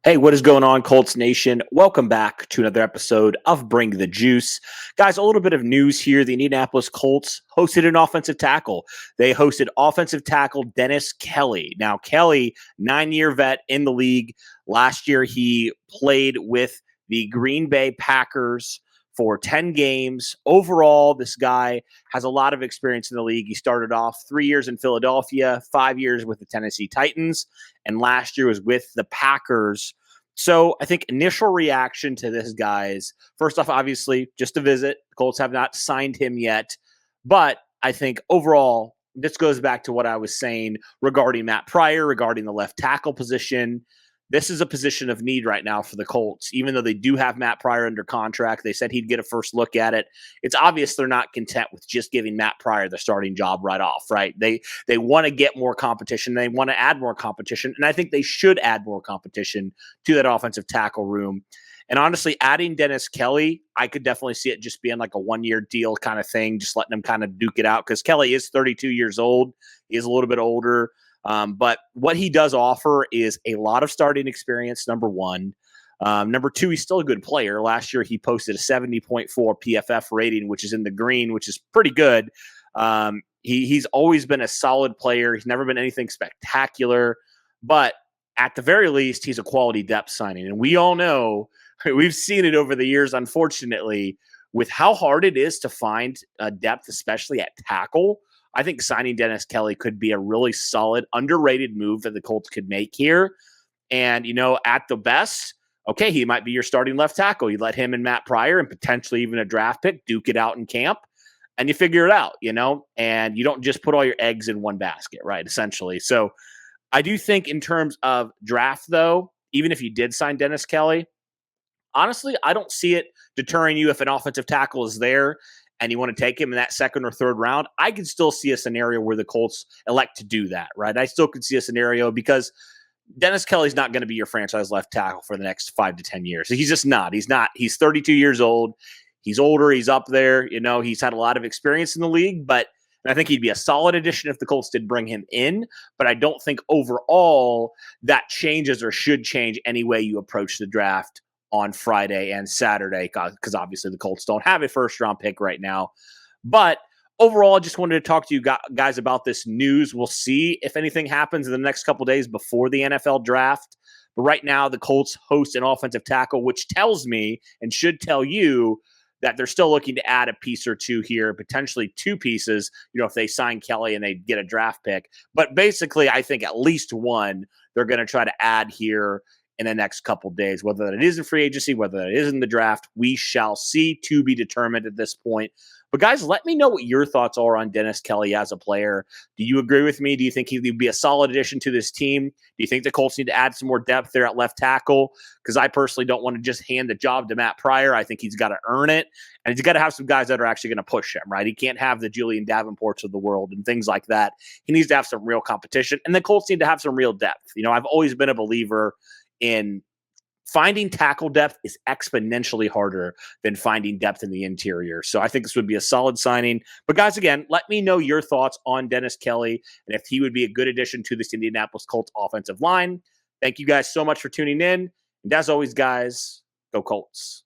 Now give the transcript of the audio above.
Hey, what is going on, Colts Nation? Welcome back to another episode of Bring the Juice. Guys, a little bit of news here. The Indianapolis Colts hosted an offensive tackle. They hosted offensive tackle Dennis Kelly. Now, Kelly, 9-year vet in the league. Last year, he played with the Green Bay Packers for 10 games. Overall, this guy has a lot of experience in the league. He started off 3 years in Philadelphia, 5 years with the Tennessee Titans, and last year was with the Packers. So I think initial reaction to this, guys, first off, obviously, just a visit. The Colts have not signed him yet. But I think overall, this goes back to what I was saying regarding Matt Pryor, regarding the left tackle position. This is a position of need right now for the Colts. Even though they do have Matt Pryor under contract, they said he'd get a first look at it. It's obvious they're not content with just giving Matt Pryor the starting job right off, right? They want to get more competition. They want to add more competition, and I think they should add more competition to that offensive tackle room. And honestly, adding Dennis Kelly, I could definitely see it just being like a one-year deal kind of thing, just letting him kind of duke it out because Kelly is 32 years old. He is a little bit older. But what he does offer is a lot of starting experience, number one. Number two, he's still a good player. Last year, he posted a 70.4 PFF rating, which is in the green, which is pretty good. He's always been a solid player. He's never been anything spectacular. But at the very least, he's a quality depth signing. And we all know, we've seen it over the years, unfortunately, with how hard it is to find depth, especially at tackle. I think signing Dennis Kelly could be a really solid, underrated move that the Colts could make here. And, at the best, okay, he might be your starting left tackle. You let him and Matt Pryor and potentially even a draft pick duke it out in camp, and you figure it out, and you don't just put all your eggs in one basket, right, essentially. So I do think in terms of draft, though, even if you did sign Dennis Kelly, honestly, I don't see it deterring you if an offensive tackle is there and you want to take him in that second or third round. I can still see a scenario where the Colts elect to do that, right? I still could see a scenario because Dennis Kelly's not going to be your franchise left tackle for the next 5 to 10 years. He's just not. He's not. He's 32 years old. He's older. He's up there. He's had a lot of experience in the league, but I think he'd be a solid addition if the Colts did bring him in. But I don't think overall that changes or should change any way you approach the draft on Friday and Saturday, because obviously the Colts don't have a first-round pick right now. But overall, I just wanted to talk to you guys about this news. We'll see if anything happens in the next couple of days before the NFL draft. But right now, the Colts host an offensive tackle, which tells me and should tell you that they're still looking to add a piece or two here, potentially 2 pieces, if they sign Kelly and they get a draft pick. But basically, I think at least one they're going to try to add here in the next couple days. Whether that is in free agency, whether that is in the draft, we shall see, to be determined at this point. But guys, let me know what your thoughts are on Dennis Kelly as a player. Do you agree with me? Do you think he'd be a solid addition to this team? Do you think the Colts need to add some more depth there at left tackle? Because I personally don't want to just hand the job to Matt Pryor. I think he's got to earn it. And he's got to have some guys that are actually going to push him, right? He can't have the Julian Davenports of the world and things like that. He needs to have some real competition. And the Colts need to have some real depth. I've always been a believer in finding tackle depth is exponentially harder than finding depth in the interior. So I think this would be a solid signing. But guys, again, let me know your thoughts on Dennis Kelly and if he would be a good addition to this Indianapolis Colts offensive line. Thank you guys so much for tuning in. And as always, guys, go Colts.